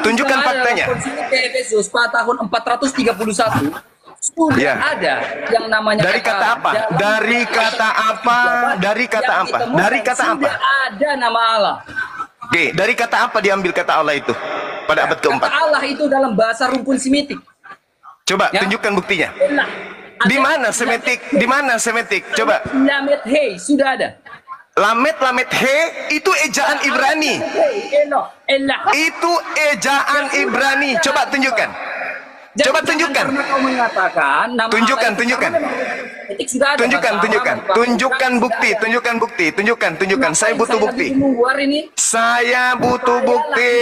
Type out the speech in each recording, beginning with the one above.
Tunjukkan faktanya. Konsili Efesus pada tahun 431 sudah ada yang namanya dari kata apa? Dari kata apa? Dari kata apa? Dari kata apa? Sudah ada nama Allah. Oke, dari kata apa diambil kata Allah itu pada abad keempat? Kata Allah itu dalam bahasa rumpun Semitik. Coba tunjukkan buktinya. Di mana Semitik? Di mana Semitik? Coba. Lamet He sudah ada. Lamet He itu ejaan Ibrani. Itu ejaan Ibrani. Coba tunjukkan. Coba tunjukkan. Kau mengatakan nama tunjukkan. Tunjukkan. Saya butuh bukti. Saya butuh bukti.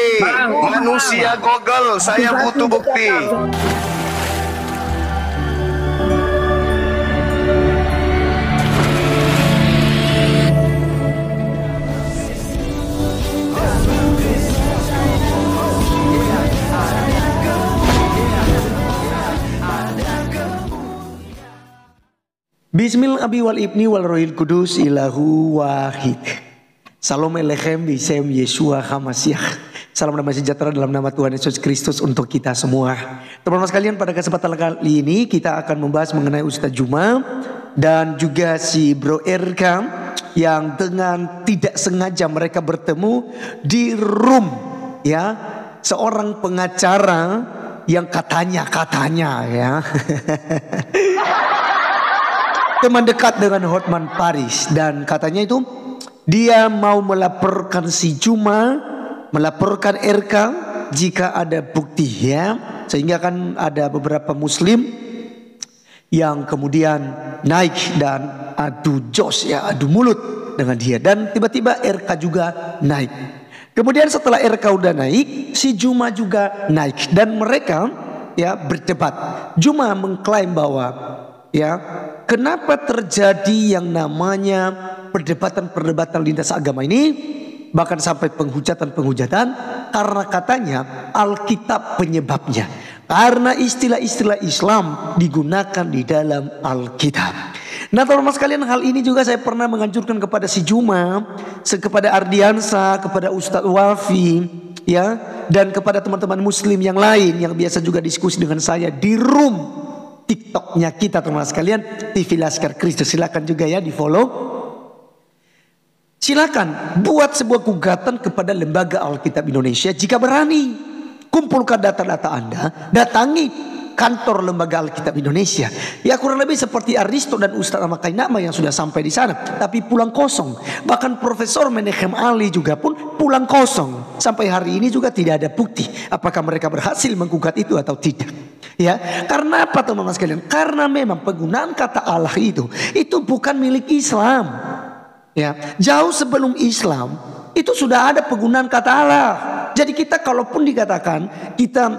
Manusia Google, saya butuh bukti. Bismillah abi wal ibni wal rohil kudus ilahu wahid. Salam alechem bisem Yeshua HaMashiach. Salam damai sejahtera dalam nama Tuhan Yesus Kristus untuk kita semua. Teman-teman sekalian, pada kesempatan kali ini kita akan membahas mengenai Ustaz Juma dan juga si Bro RK yang dengan tidak sengaja mereka bertemu di room ya seorang pengacara yang katanya ya teman dekat dengan Hotman Paris, dan katanya itu dia mau melaporkan si Juma, melaporkan RK jika ada bukti ya. Sehingga kan ada beberapa muslim yang kemudian naik dan adu jos ya, adu mulut dengan dia, dan tiba-tiba RK juga naik. Kemudian setelah RK udah naik, si Juma juga naik dan mereka ya berdebat. Juma mengklaim bahwa ya, kenapa terjadi yang namanya perdebatan lintas agama ini, bahkan sampai penghujatan karena katanya Alkitab penyebabnya, karena istilah-istilah Islam digunakan di dalam Alkitab. Nah teman-teman sekalian, hal ini juga saya pernah menganjurkan kepada si Juma, kepada Ardiansa, kepada Ustadz Wafi ya, dan kepada teman-teman muslim yang lain yang biasa juga diskusi dengan saya di room TikToknya kita teman-teman sekalian, TV Laskar Kristus. Silakan juga ya di follow. Silakan buat sebuah gugatan kepada Lembaga Alkitab Indonesia. Jika berani, kumpulkan data-data Anda, datangi kantor Lembaga Alkitab Indonesia. Ya kurang lebih seperti Aristo dan Ustadz Amakai Nama yang sudah sampai di sana, tapi pulang kosong. Bahkan Profesor Menachem Ali juga pun pulang kosong. Sampai hari ini juga tidak ada bukti apakah mereka berhasil menggugat itu atau tidak. Ya, karena apa teman-teman sekalian? Karena memang penggunaan kata Allah itu bukan milik Islam. Ya, jauh sebelum Islam itu sudah ada penggunaan kata Allah. Jadi kita kalaupun dikatakan kita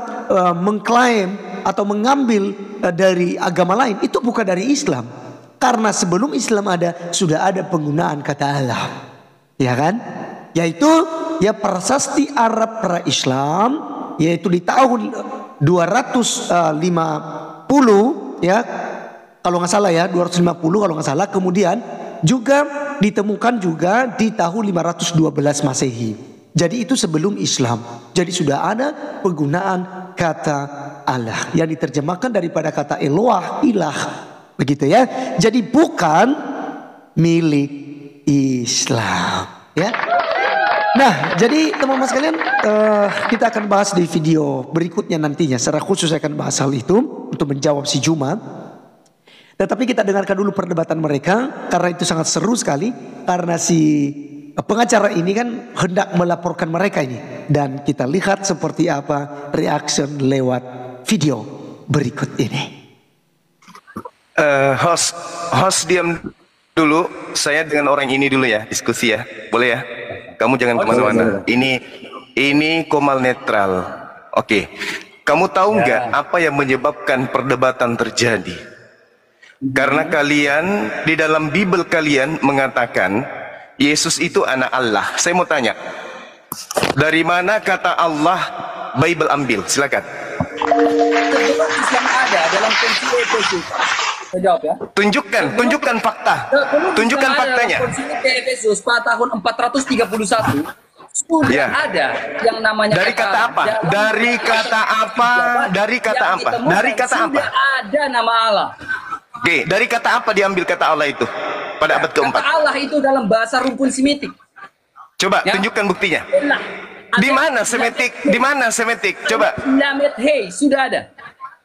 mengklaim atau mengambil dari agama lain, itu bukan dari Islam. Karena sebelum Islam ada, sudah ada penggunaan kata Allah. Ya kan? Yaitu ya prasasti Arab pra-Islam, yaitu di tahun 250 ya, kalau nggak salah ya, 250 kalau nggak salah. Kemudian juga ditemukan juga di tahun 512 Masehi. Jadi itu sebelum Islam. Jadi sudah ada penggunaan kata Allah yang diterjemahkan daripada kata Eloah, ilah, begitu ya. Jadi bukan milik Islam ya. Nah, jadi teman-teman sekalian, kita akan bahas di video berikutnya nantinya. Secara khusus saya akan bahas hal itu untuk menjawab si Juma. Tetapi kita dengarkan dulu perdebatan mereka, karena itu sangat seru sekali. Karena si pengacara ini kan hendak melaporkan mereka ini. Dan kita lihat seperti apa reaction lewat video berikut ini. Host diam dulu. Saya dengan orang ini dulu ya, diskusi ya. Boleh ya? Kamu jangan kemana-mana. Ini Komal netral. Oke. Kamu tahu nggak apa yang menyebabkan perdebatan terjadi? Karena kalian di dalam Bible kalian mengatakan Yesus itu anak Allah. Saya mau tanya, dari mana kata Allah Bible ambil? Silakan. Islam ada dalam konsili Efesus. Jawab ya. Tunjukkan fakta. Tunjukkan faktanya. Konsili Efesus pada tahun 431 Sudah Ya. ada yang namanya Dari kata apa? dalam Dari kata apa? Dari kata yang apa? ditemukan Dari kata apa? Sudah ada nama Allah. Oke, dari kata apa diambil kata Allah itu pada abad Kata keempat? Allah itu dalam bahasa rumpun Semitik. Coba Ya. tunjukkan buktinya. Elah. Di mana Semitik? Di mana Semitik? Coba. Lamet hei sudah ada.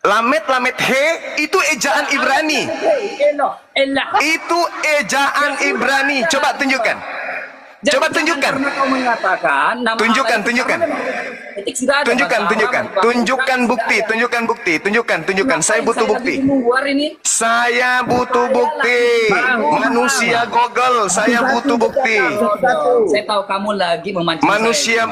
Lamet he itu ejaan Ibrani. Hei, eloh, elah. Itu ejaan Ibrani. Coba tunjukkan. Jadi Coba jangan tunjukkan. pernah kau mengatakan nama Tunjukkan, Allah itu tunjukkan. sama dengan Semitik sudah ada. Tunjukkan, Bahasa tunjukkan. Arab, bahasa Tunjukkan Ibrani bukti, sudah ada. tunjukkan bukti, tunjukkan. Saya Ngapain butuh lagi bukti. keluar ini? Saya butuh bukti. Manusia Google, saya butuh bukti. Saya tahu kamu lagi memancing Manusia,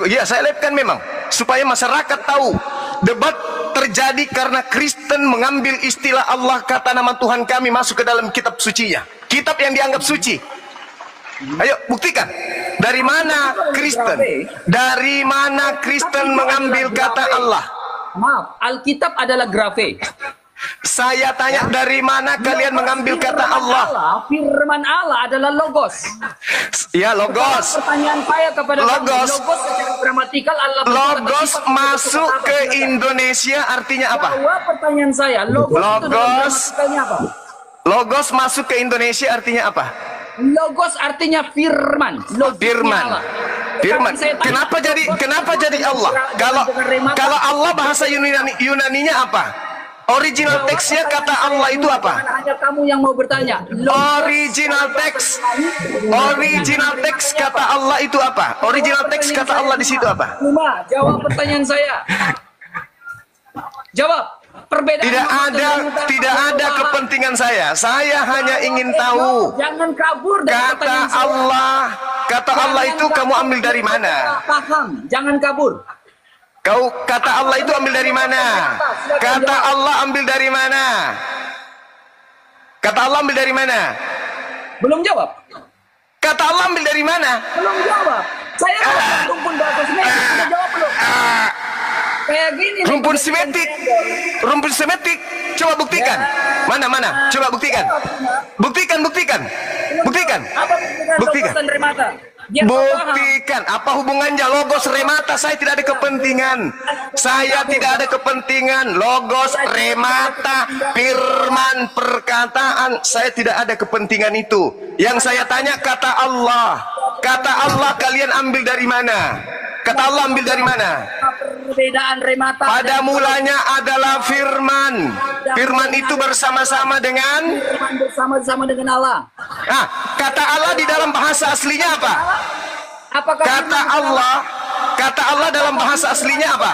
ya saya lihatkan memang supaya masyarakat tahu. Debat terjadi karena Kristen mengambil istilah Allah, kata nama Tuhan kami masuk ke dalam kitab sucinya. Kitab yang dianggap suci. Ayo buktikan. Dari mana Kristen? Dari mana Kristen mengambil kata Allah? Maaf, Alkitab adalah grafe. Saya tanya dari mana kalian mengambil kata Allah? Firman Allah adalah logos. Ya logos. Pertanyaan saya kepada Logos. kamu, logos secara gramatikal Allah Logos masuk ke Indonesia artinya apa? Jawab pertanyaan saya. Logos, itu dalam Logos. gramatikanya apa? Logos masuk ke Indonesia artinya apa? Logos artinya firman. Logosnya Firman. Allah. Firman. Saya tanya, Kenapa jadi Allah? Kalau Allah bahasa Yunaninya apa? Original teksnya kata Allah itu apa? hanya kamu yang mau bertanya. Original teks kata Allah itu apa? Original teks kata Allah di situ apa? Cuma jawab pertanyaan saya. Jawab. Perbedaan Tidak ada kepentingan saya. Saya hanya ingin tahu Jangan kabur dari kata pertanyaan saya. Kata Allah itu kamu ambil dari mana? Paham, jangan kabur. Kata Allah itu ambil dari mana? Kata Allah ambil dari mana? Kata Allah ambil dari mana? Belum jawab. Kata Allah ambil dari mana? Belum jawab. Saya rumpun bahasa Semitik. Sudah jawab belum? Kayak gini. Rumpun Semitik. Rumpun Semitik. Coba buktikan. Mana? Coba buktikan. Buktikan. Apa Buktikan. logos dan remata? Biar kau paham. Buktikan. Apa hubungannya logos remata? Saya tidak ada kepentingan. Logos remata, firman, perkataan. Saya tidak ada kepentingan itu. Yang saya tanya kata Allah. Kata Allah kalian ambil dari mana? Kata Allah ambil dari mana? Perbedaan remata. Pada mulanya adalah firman. Firman itu bersama-sama dengan Firman bersama-sama dengan Allah. kata Allah di dalam bahasa aslinya apa? Apakah Kata Allah dalam bahasa aslinya apa?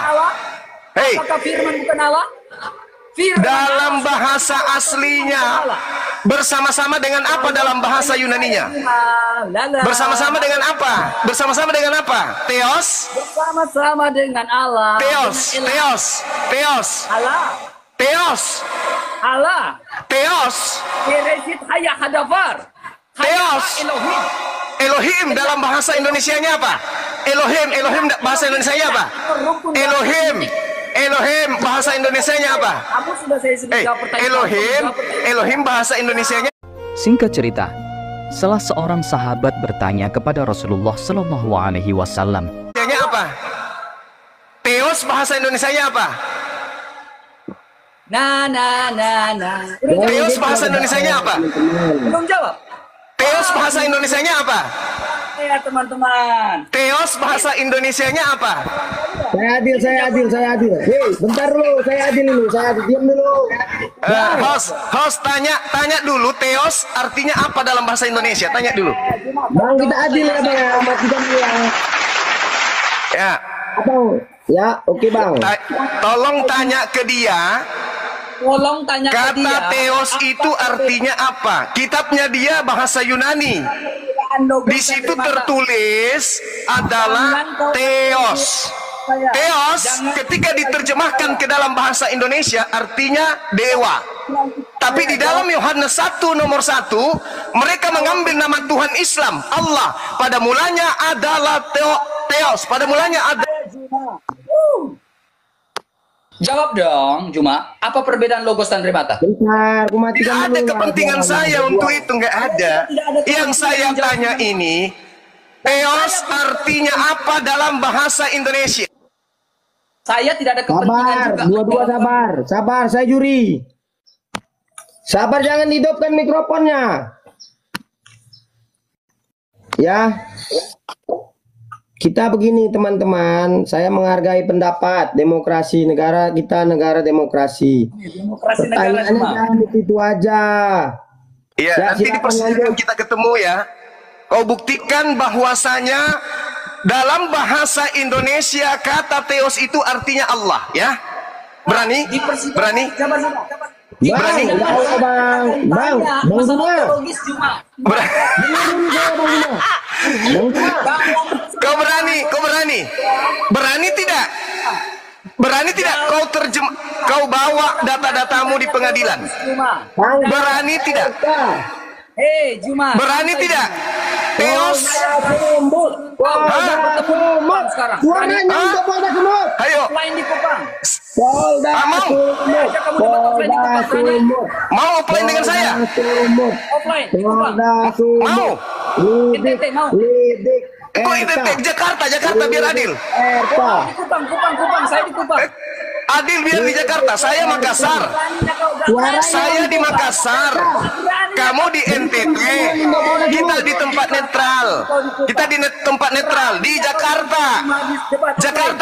Hei, Apakah firman bukan Allah? Firman dalam Allah bahasa aslinya bersama-sama dengan apa dalam bahasa Yunaninya? Bersama-sama dengan apa? Bersama-sama dengan apa? Theos? Bersama-sama dengan Allah. Allah. Theos. Bereshit hayah hadafar. Theos. Elohim. Elohim dalam bahasa Indonesianya apa? Elohim bahasa Indonesianya apa? Elohim bahasa Indonesianya apa? Kamu sudah saya sebut jawab pertanyaan. Elohim bahasa Indonesianya Singkat cerita, salah seorang sahabat bertanya kepada Rasulullah Shallallahu Alaihi Wasallam, apa? Theos bahasa Indonesianya apa? Theos bahasa Indonesianya apa? Belum jawab. Theos bahasa Indonesianya apa? Ya teman-teman. Theos bahasa Indonesianya apa? Saya adil. Hei, bentar dulu, saya adil dulu, diam dulu. Host tanya dulu Theos artinya apa dalam bahasa Indonesia? Tanya dulu. Bang, kita adil ya bang, amat kita yang. Ya. Apa? Ya, oke bang. Tolong tanya ke dia. Tolong tanya ke dia. Kata Theos itu artinya apa? Kitabnya dia bahasa Yunani. Di situ tertulis adalah Theos. Theos ketika diterjemahkan ke dalam bahasa Indonesia artinya dewa. Tapi di dalam Yohanes 1 nomor 1 mereka mengambil nama Tuhan Islam, Allah. Pada mulanya adalah Theos. Pada mulanya ada. Jawab dong, Juma. Apa perbedaan logos dan remata? Bentar, aku Tidak matikan ada dulu. kepentingan saya untuk itu, nggak ada. Tidak ada Yang saya tanya ini, Teos artinya apa dalam bahasa Indonesia? Saya tidak ada kepentingan Sabar, juga. dua-dua sabar. Sabar, saya juri. Sabar, jangan hidupkan mikrofonnya. Ya. Kita begini teman-teman, saya menghargai pendapat demokrasi negara kita, negara demokrasi. Demokrasi negara Pertanyaannya cuma. jangan itu aja. Iya, Ya, nanti di silakan persidangan lanjut. kita ketemu ya. Kau buktikan bahwasanya dalam bahasa Indonesia kata Theos itu artinya Allah, ya. Berani? Di persidangan. Berani? Sabar. Bang, Berani? ya Allah, Bang. Bang Juma. Logis cuma. Kau berani? Kau berani? Berani tidak? Berani tidak kau bawa data-datamu di pengadilan? Juma. Berani tidak? Hei, Juma. Berani tidak? Theos? Polda Sumut. Sekarang. Suaranya untuk Polda Sumut. Ayo, Offline di Kupang. Polda mau? Sumut. Polda Sumut. mau offline dengan saya? Polda Sumut. Offline di Kupang. Polda Sumut. Mau? Lidik. NTT mau. Lidik. Kok identik Jakarta biar adil. Erta. Di Kupang. Saya di Kupang. Adil biar di Jakarta, saya Makassar. Saya di Makassar. Kamu di NTT. Kita di tempat netral. Kita di tempat netral di Jakarta.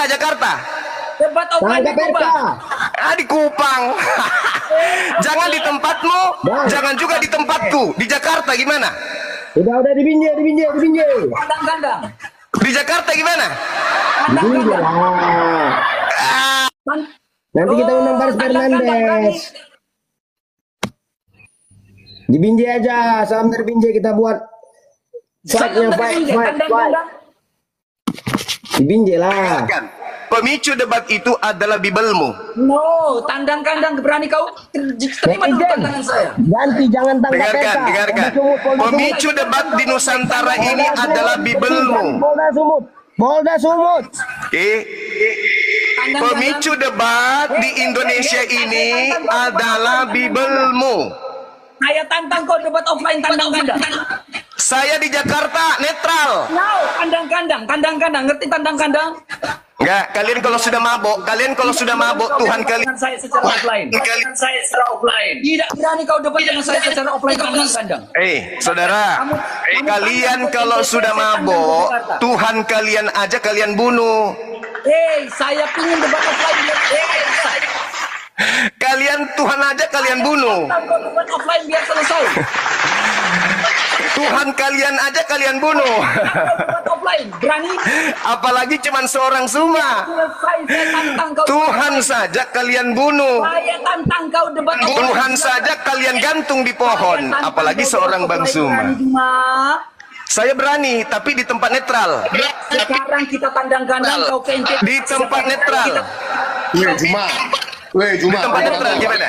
Jakarta. Debat offline di Tangkap Erta. Kupang. Di Kupang. Jangan di tempatmu, jangan juga di tempatku. Di Jakarta gimana? Udah di Binjai. Kandang-kandang. Di Jakarta gimana? Binjai lah. Nanti kita undang Paris Fernandes. Di Binjai aja, salam dari Binjai kita buat fight-nya, fight. Di Binjai lah. Kan, pemicu debat itu adalah bibelmu. No, tandang-kandang berani kau terima dulu tandangan saya. Ganti, jangan tangkap Dengarkan. Pemicu debat di Nusantara ini adalah bibelmu. Polda Sumut. Oke. Pemicu debat di Indonesia ini adalah bibelmu. Saya tantang kau debat offline tandang-kandang. Saya di Jakarta netral. No, tandang-kandang, ngerti tandang-kandang? Enggak, kalian kalau sudah mabok, Tuhan kalian. Dengan saya secara offline. Tidak berani kau debat dengan saya secara offline tandang-kandang. Saudara, kalian kalau sudah mabok, Tuhan kalian aja kalian bunuh. Saya pingin debat offline. Kalian Tuhan aja kalian bunuh. Kau debat offline biar selesai. Tuhan kalian aja kalian bunuh. Debat offline, berani? Apalagi cuman seorang Suma. Selesai, saya tantang kau. Tuhan saja kalian bunuh. Saya tantang kau debat offline. Tuhan saja kalian gantung di pohon. Apalagi seorang Bang Suma. Saya berani, tapi di tempat netral. Sekarang kita tandang-kandang kau ke NTT. Di tempat netral. Iya, Juma. Weh, Juma. Di tempat netral gimana?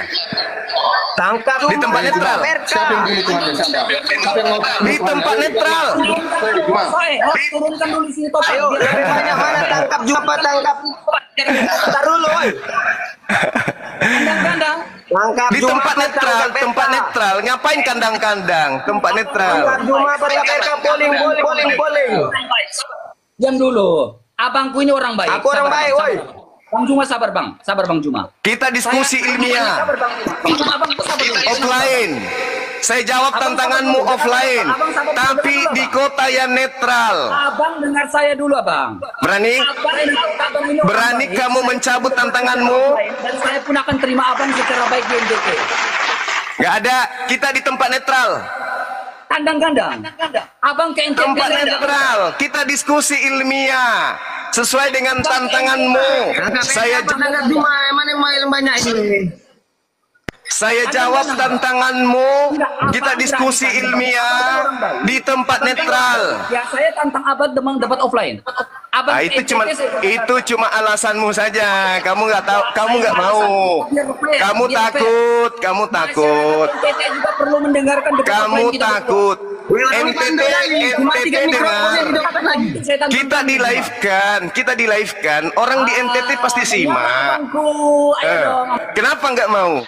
Tangkap Di tempat netral. Siapa yang bunuh Tuhan? Siapa yang mau? Di tempat netral. Turunkan dulu di sini total. Ayo, mana tangkap Juma, tangkap. Bentar dulu, woy. Kandang-kandang. Tangkap Di tempat netral. Ngapain kandang-kandang? Tempat netral. Juma, tangkap polling. Diam dulu. Abangku ini orang baik. Aku orang Sabar, baik, Bang. woi. Bang Juma sabar Bang. Sabar Bang Juma. Kita diskusi ilmiah. Sabar Bang. Abangku sabar dulu. Offline. Saya jawab tantanganmu offline. Tapi di kota yang netral. Abang dengar saya dulu Abang. Berani? Abang ini orang Berani baik. kamu mencabut tantanganmu? Dan saya pun akan terima Abang secara baik di NTT. Gak ada. Kita di tempat netral. Kandang-kandang. Abang ke NTT. Tempat netral. Kita diskusi ilmiah. Sesuai dengan tantanganmu. Tangkap Juma, mana yang banyak ini? Saya jawab tantanganmu. Kita diskusi ilmiah di tempat netral. Ya saya tantang Abang demang dapat offline. Abang ke Itu cuma alasanmu saja. Kamu nggak tahu, kamu nggak mau. Kamu takut. NTT juga perlu mendengarkan debat Kamu offline kita. takut. NTT dengar. Kita di live kan. Orang di NTT pasti simak. Abangku, ayo dong. Kenapa nggak mau?